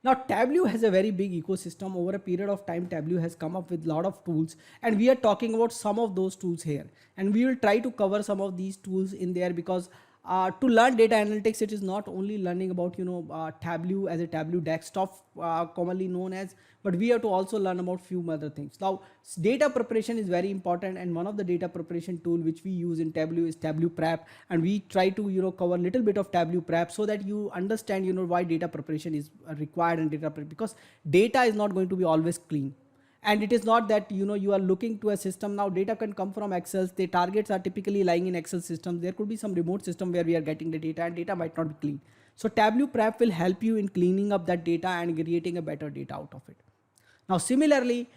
Now Tableau has a very big ecosystem. Over a period of time, Tableau has come up with a lot of tools, and we are talking about some of those tools here, and we will try to cover some of these tools in there, because to learn data analytics, it is not only learning about Tableau as a Tableau desktop, commonly known as, but we have to also learn about few other things. Now data preparation is very important, and one of the data preparation tool which we use in Tableau is Tableau Prep, and we try to cover a little bit of Tableau Prep so that you understand why data preparation is required in because data is not going to be always clean, and it is not that you are looking to a system. Now data can come from Excel. The targets are typically lying in Excel systems. There could be some remote system where we are getting the data, and data might not be clean. So Tableau Prep will help you in cleaning up that data and creating a better data out of it. Now similarly,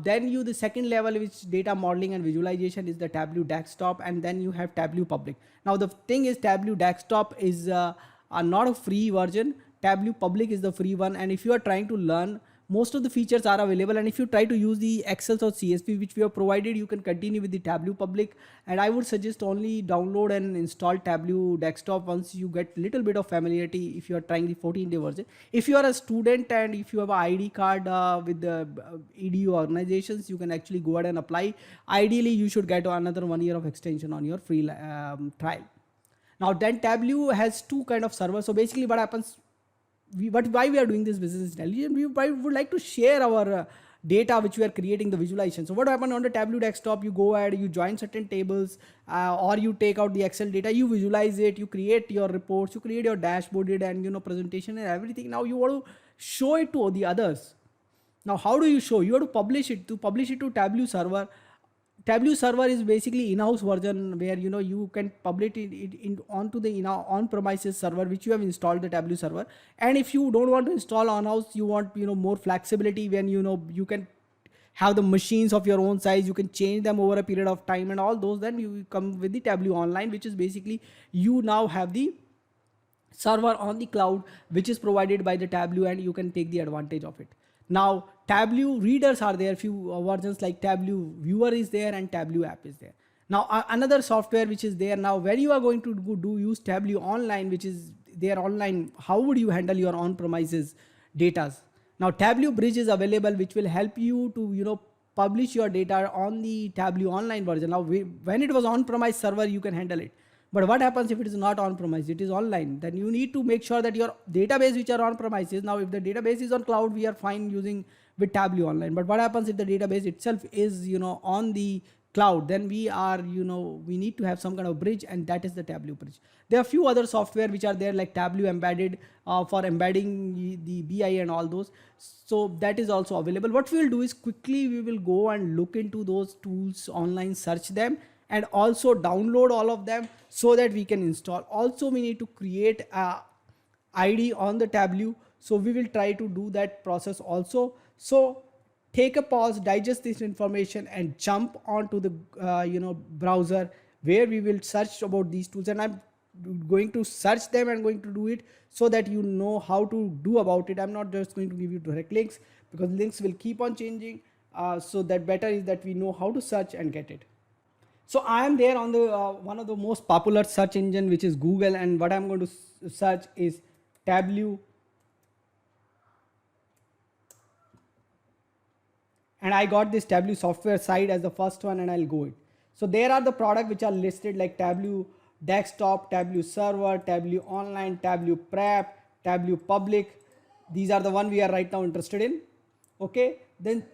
then the second level, which data modeling and visualization, is the Tableau desktop, and then you have Tableau public. Now the thing is, Tableau desktop is not a free version. Tableau public is the free one, and if you are trying to learn, most of the features are available, and if you try to use the Excel or CSV which we have provided, you can continue with the Tableau public. And I would suggest only download and install Tableau desktop once you get little bit of familiarity, if you are trying the 14-day version. If you are a student and if you have an ID card with the EDU organizations, you can actually go ahead and apply. Ideally you should get another 1 year of extension on your free trial. Now then Tableau has two kind of servers. So basically what happens, why we are doing this business intelligence, we would like to share our data which we are creating, the visualization. So what happened on the Tableau desktop, you go ahead, you join certain tables, or you take out the Excel data, you visualize it, you create your reports, you create your dashboard and presentation and everything. Now you want to show it to the others. Now how do you show? You have to publish it. To publish it to Tableau server, Tableau server is basically in-house version where you can publish it onto the on-premises server which you have installed, the Tableau server. And if you don't want to install on-house, you want more flexibility, when you can have the machines of your own size, you can change them over a period of time and all those, then you come with the Tableau Online, which is basically you now have the server on the cloud which is provided by the Tableau, and you can take the advantage of it. Now Tableau readers are there, few versions like Tableau viewer is there and Tableau app is there. Now another software which is there now, where you are going to use Tableau Online, which is there online, how would you handle your on-premises data? Now Tableau Bridge is available, which will help you to publish your data on the Tableau Online version. Now when it was on-premise server, you can handle it. But what happens if it is not on-premise, it is online? Then you need to make sure that your database which are on-premises, now if the database is on cloud, we are fine using with Tableau Online. But what happens if the database itself is on the cloud? Then we are we need to have some kind of bridge, and that is the Tableau Bridge. There are a few other software which are there, like Tableau Embedded for embedding the BI and all those. So that is also available. What we will do is quickly we will go and look into those tools online, search them, and also download all of them so that we can install. Also we need to create a ID on the Tableau, so we will try to do that process also. So take a pause, digest this information, and jump onto the browser where we will search about these tools, and I'm going to search them and going to do it so that you know how to do about it. I'm not just going to give you direct links, because links will keep on changing, so that better is that we know how to search and get it. So I am there on the one of the most popular search engine, which is Google, and what I'm going to search is Tableau, and I got this Tableau software site as the first one, and I'll go it. So there are the products which are listed like Tableau Desktop, Tableau Server, Tableau Online, Tableau Prep, Tableau Public. These are the one we are right now interested in. Okay, then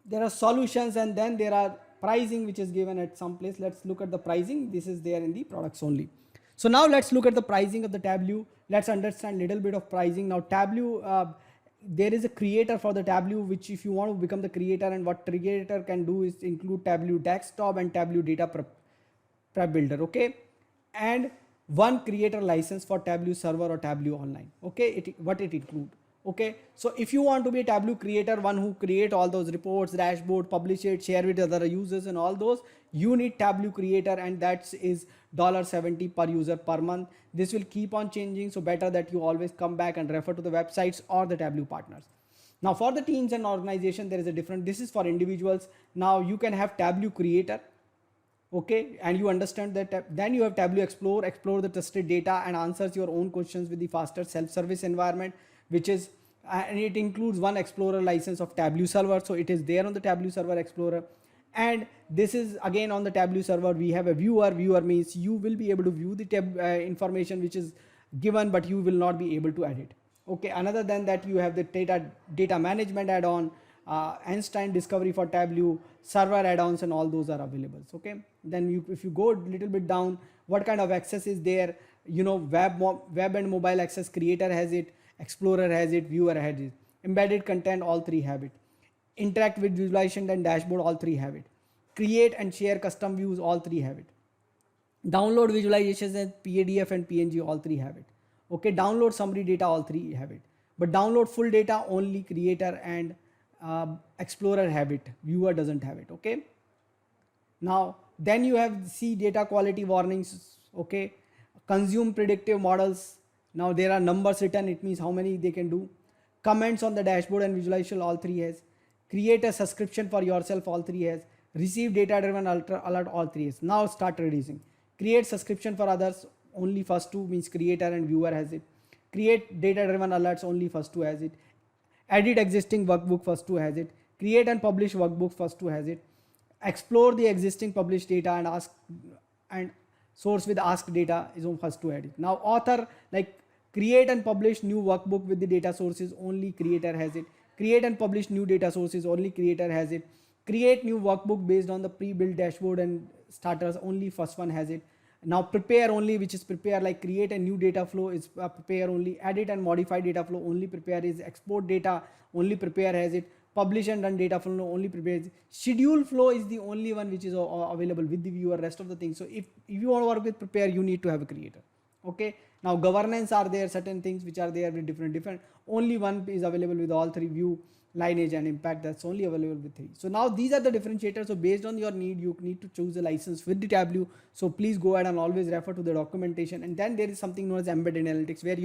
there are solutions, and then there are pricing which is given at some place. Let's look at the pricing. This is there in the products only. So now let's look at the pricing of the Tableau. Let's understand little bit of pricing. Now Tableau, there is a creator for the Tableau, which if you want to become the creator, and what creator can do is include Tableau Desktop and Tableau Data Prep Builder. Okay, and one creator license for Tableau Server or Tableau Online. Okay, what it include. Okay, so if you want to be a Tableau creator, one who create all those reports, dashboard, publish it, share with other users and all those, you need Tableau creator, and that is $70 per user per month. This will keep on changing, so better that you always come back and refer to the websites or the Tableau partners. Now for the teams and organization, there is a different, this is for individuals. Now you can have Tableau creator. Okay, and you understand that. Then you have Tableau explore the trusted data and answers your own questions with the faster self-service environment, which is and it includes one Explorer license of Tableau server, so it is there on the Tableau server Explorer. And this is again on the Tableau server. We have a viewer means you will be able to view the information which is given, but you will not be able to edit. Okay, another than that, you have the data management add-on, Einstein discovery for Tableau, server add-ons, and all those are available. Okay, then if you go a little bit down, what kind of access is there? Web and mobile access, creator has it, Explorer has it, viewer has it, embedded content, all three have it, interact with visualization and dashboard, all three have it, create and share custom views, all three have it, download visualizations and PDF and PNG, all three have it. Okay, download summary data, all three have it, but download full data only creator and Explorer have it, viewer doesn't have it. Okay, now then you have see data quality warnings. Okay, consume predictive models. Now there are numbers written, it means how many they can do. Comments on the dashboard and visualization, all three has. Create a subscription for yourself, all three has. Receive data driven alert, all three has. Now start reducing. Create subscription for others, only first two, means creator and viewer has it. Create data driven alerts, only first two has it. Edit existing workbook, first two has it. Create and publish workbook, first two has it. Explore the existing published data and ask and source with ask data is on first to edit. Now author, like create and publish new workbook with the data sources, only creator has it. Create and publish new data sources, only creator has it. Create new workbook based on the pre-built dashboard and starters, only first one has it. Now prepare only, which is prepare, like create a new data flow is prepare only. Edit and modify data flow, only prepare is. Export data, only prepare has it. Publish and run data flow, only prepare. Schedule flow is the only one which is available with the viewer. Rest of the things, so if you want to work with prepare, you need to have a creator. Okay, now governance are there, certain things which are there with different, only one is available with all three: view, lineage, and impact. That's only available with three. So now these are the differentiators. So based on your need, you need to choose a license with the Tableau. So please go ahead and always refer to the documentation. And then there is something known as embedded analytics, where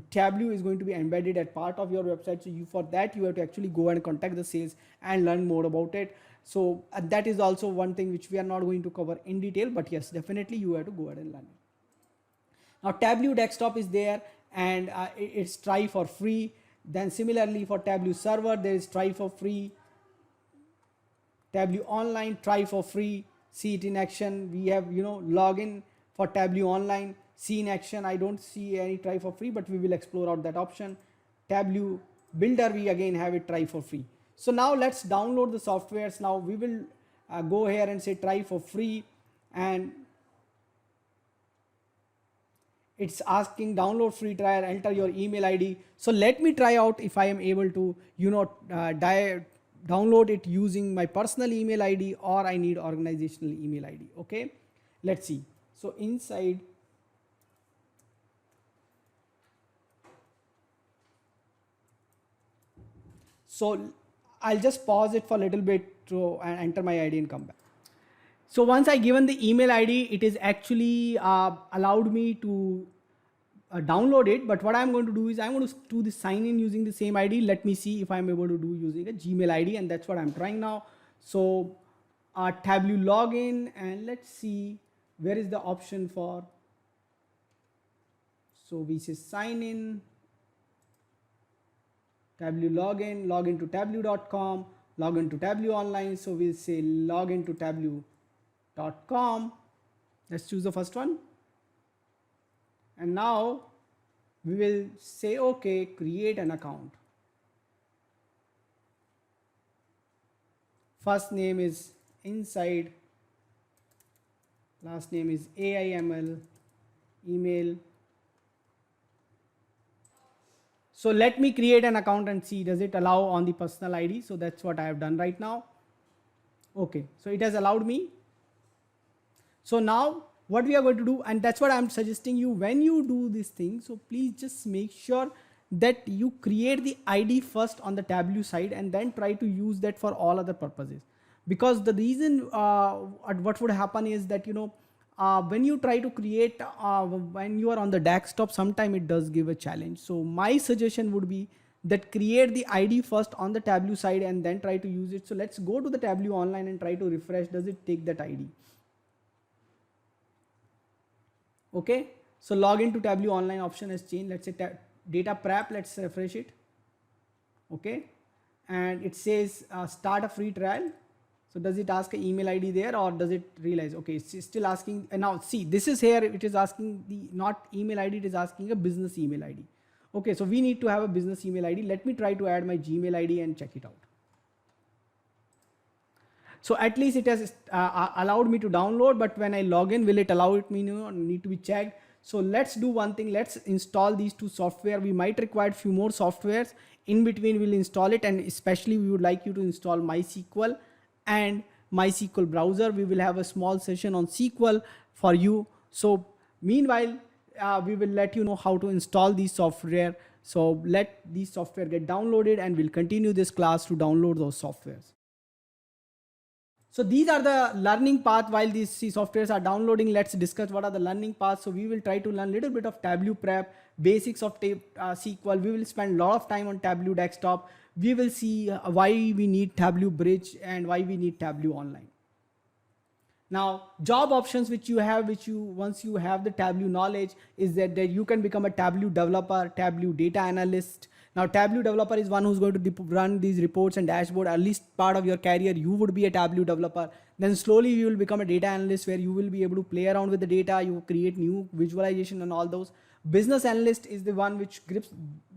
Tableau is going to be embedded at part of your website. So for that you have to actually go and contact the sales and learn more about it. So that is also one thing which we are not going to cover in detail, but yes, definitely you have to go ahead and learn it. Now Tableau desktop is there, and it's try for free. Then similarly for Tableau server, there is try for free. Tableau online, try for free. See it in action. We have login for Tableau online, see in action. I don't see any try for free, but we will explore out that option. Tableau builder, we again have it try for free. So now let's download the softwares. Now we will go here and say try for free, and it's asking download free trial, enter your email ID. So let me try out if I am able to download it using my personal email ID, or I need organizational email ID. Okay, let's see. So inside, so I'll just pause it for a little bit to enter my ID and come back. So once I given the email ID, it is actually allowed me to download it. But what I'm going to do is I'm going to do the sign in using the same ID. Let me see if I'm able to do using a Gmail ID, and that's what I'm trying now. So Tableau login, and let's see where is the option for. So we say sign in, Tableau login, login to tableau.com, login to Tableau online. So we'll say login to tableau.com. Let's choose the first one. And now we will say, okay, create an account. First name is inside, last name is AIML, email. So let me create an account and see, does it allow on the personal ID? So that's what I have done right now. Okay, so it has allowed me. So now what we are going to do, and that's what I'm suggesting you when you do this thing. So please just make sure that you create the ID first on the Tableau side, and then try to use that for all other purposes. Because the reason what would happen is that when you try to create when you are on the desktop, sometime it does give a challenge. So my suggestion would be that create the ID first on the Tableau side and then try to use it. So let's go to the Tableau online and try to refresh. Does it take that ID? Okay, so log into Tableau online option has changed. Let's say data prep, let's refresh it. Okay, and it says start a free trial. So does it ask an email ID there, or does it realize, okay, it's still asking. And now see, this is here, it is asking the not email ID, it is asking a business email ID. Okay, so we need to have a business email ID. Let me try to add my Gmail ID and check it out. So at least it has allowed me to download, but when I log in, will it allow it me, need to be checked. So let's do one thing. Let's install these two software. We might require few more softwares. In between, we'll install it, and especially we would like you to install MySQL and MySQL browser. We will have a small session on SQL for you. So meanwhile, we will let you know how to install these software. So let these software get downloaded, and we'll continue this class to download those softwares. So these are the learning path. While these softwares are downloading, let's discuss what are the learning paths. So we will try to learn a little bit of Tableau prep, basics of SQL. We will spend a lot of time on Tableau desktop. We will see why we need Tableau Bridge and why we need Tableau Online. Now, job options which you have, once you have the Tableau knowledge, is that you can become a Tableau developer, Tableau data analyst. Now, Tableau developer is one who's going to run these reports and dashboard. At least part of your career, you would be a Tableau developer. Then slowly you will become a data analyst, where you will be able to play around with the data. You create new visualization and all those. Business analyst is the one which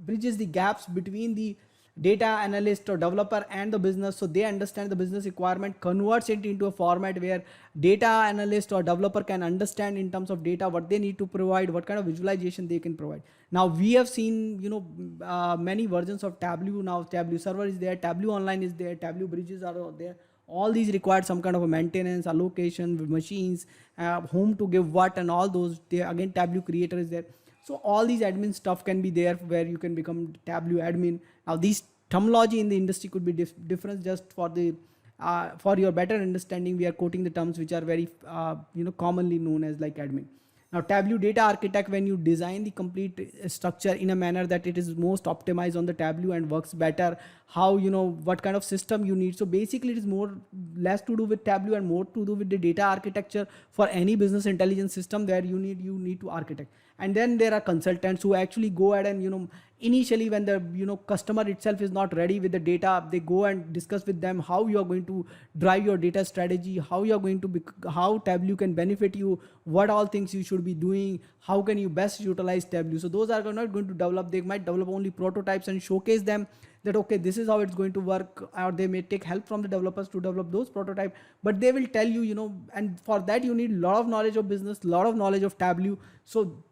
bridges the gaps between the data analyst or developer and the business, so they understand the business requirement, converts it into a format where data analyst or developer can understand in terms of data what they need to provide, what kind of visualization they can provide. Now we have seen many versions of Tableau. Now Tableau server is there, Tableau online is there, Tableau bridges are there. All these require some kind of a maintenance, allocation with machines, whom to give what, and all those. There again, Tableau creator is there. So all these admin stuff can be there, where you can become Tableau admin. Now these terminology in the industry could be different. Just for your better understanding, we are quoting the terms which are very commonly known as like admin. Now Tableau data architect, when you design the complete structure in a manner that it is most optimized on the Tableau and works better, how what kind of system you need. So basically it is less to do with Tableau and more to do with the data architecture for any business intelligence system, where you need to architect. And then there are consultants who actually go ahead and initially, when the customer itself is not ready with the data, they go and discuss with them how you are going to drive your data strategy, how you are going to how Tableau can benefit you, what all things you should be doing, how can you best utilize Tableau. So those are not going to develop. They might develop only prototypes and showcase them that okay, this is how it's going to work, or they may take help from the developers to develop those prototypes, but they will tell you, and for that you need a lot of knowledge of business, a lot of knowledge of Tableau. So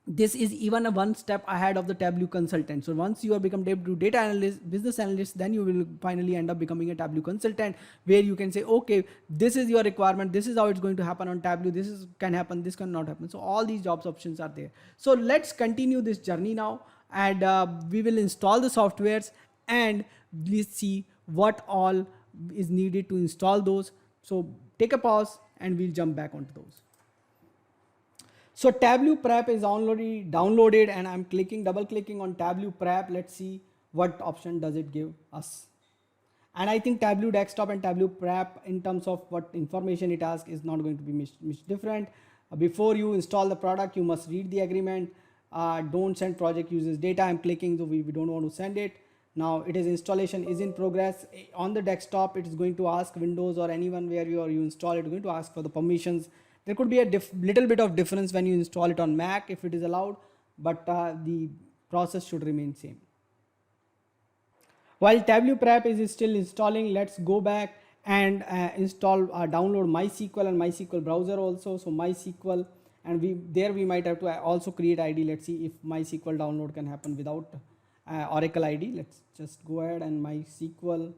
this is even a one step ahead of the Tableau consultant. So once you are become data analyst, business analyst, then you will finally end up becoming a Tableau consultant, where you can say, okay, this is your requirement, this is how it's going to happen on Tableau, can happen, this cannot happen. So all these jobs options are there. So let's continue this journey now, and we will install the softwares, and let's see what all is needed to install those. So take a pause and we'll jump back onto those. So Tableau Prep is already downloaded, and I'm double clicking on Tableau Prep. Let's see what option does it give us. And I think Tableau Desktop and Tableau Prep, in terms of what information it asks, is not going to be much different. Before you install the product, you must read the agreement. Don't send project uses data. I'm clicking, so we don't want to send it. Now it is installation is in progress. On the desktop, it is going to ask Windows or anyone where you install it, going to ask for the permissions. There could be a little bit of difference when you install it on Mac, if it is allowed, but the process should remain same. While Tableau Prep is still installing, let's go back and download MySQL and MySQL browser also. So MySQL, and we might have to also create ID. Let's see if MySQL download can happen without Oracle ID. Let's just go ahead and MySQL.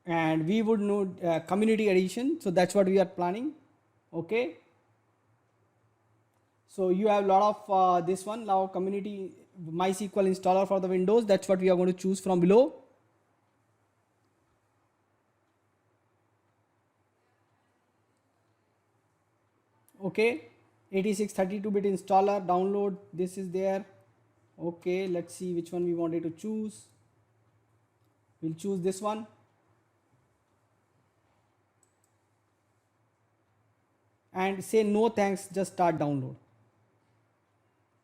And we would know community edition, so that's what we are planning. Okay, so you have a lot of this one now, community MySQL installer for the Windows. That's what we are going to choose from below. Okay, 8632-bit installer download, this is there. Okay, let's see which one we wanted to choose. We'll choose this one. and say no thanks, just start download.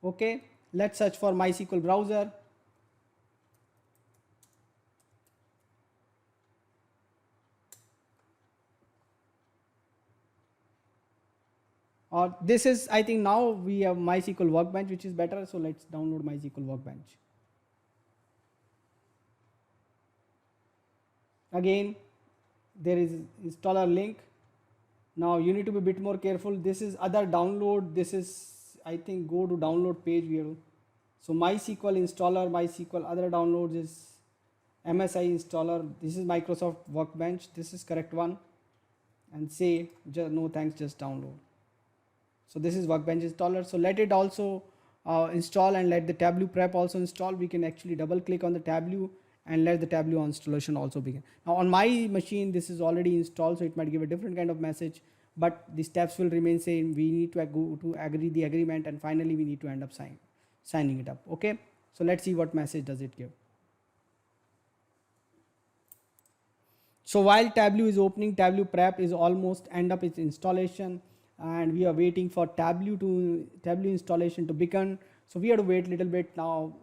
Okay, let's search for MySQL browser. Or this is, I think now we have MySQL Workbench, which is better. So let's download MySQL Workbench. Again, there is installer link. Now you need to be a bit more careful. This is other download. This is, I think, go to download page. So MySQL installer, MySQL other downloads is MSI installer. This is Microsoft Workbench. This is correct one. And say just no thanks, just download. So this is Workbench installer. So let it also install, and let the Tableau prep also install. We can actually double click on the Tableau and let the Tableau installation also begin. Now on my machine, this is already installed, so it might give a different kind of message, but the steps will remain same. We need to go to agree the agreement, and finally we need to end up signing it up. Okay, so let's see what message does it give. So while Tableau is opening, Tableau prep is almost end up its installation, and we are waiting for Tableau installation to begin. So we have to wait a little bit now.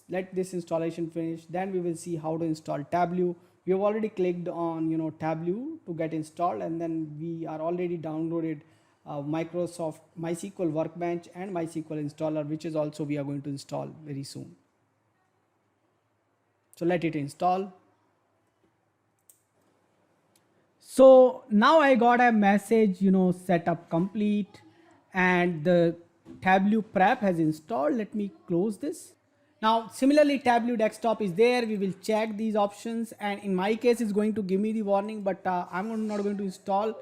Let this installation finish, then we will see how to install Tableau. We have already clicked on Tableau to get installed, and then we are already downloaded Microsoft MySQL Workbench and MySQL installer, which is also we are going to install very soon. So let it install. So now I got a message, setup complete, and the Tableau prep has installed. Let me close this. Now similarly, Tableau desktop is there. We will check these options, and in my case it's going to give me the warning, but I'm not going to install,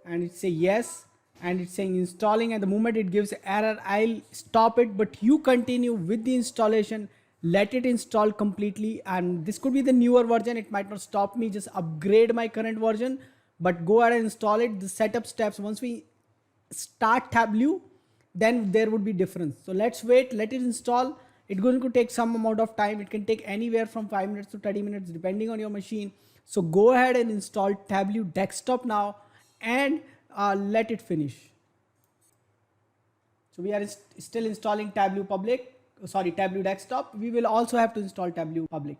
and it say yes, and it's saying installing, and the moment it gives error, I'll stop it, but you continue with the installation. Let it install completely, and this could be the newer version. It might not stop me, just upgrade my current version, but go ahead and install it. The setup steps, once we start Tableau, then there would be difference. So let's wait, let it install. It's going to take some amount of time. It can take anywhere from 5 minutes to 30 minutes depending on your machine. So go ahead and install Tableau desktop now, and let it finish. So we are still installing Tableau Tableau desktop. We will also have to install Tableau public.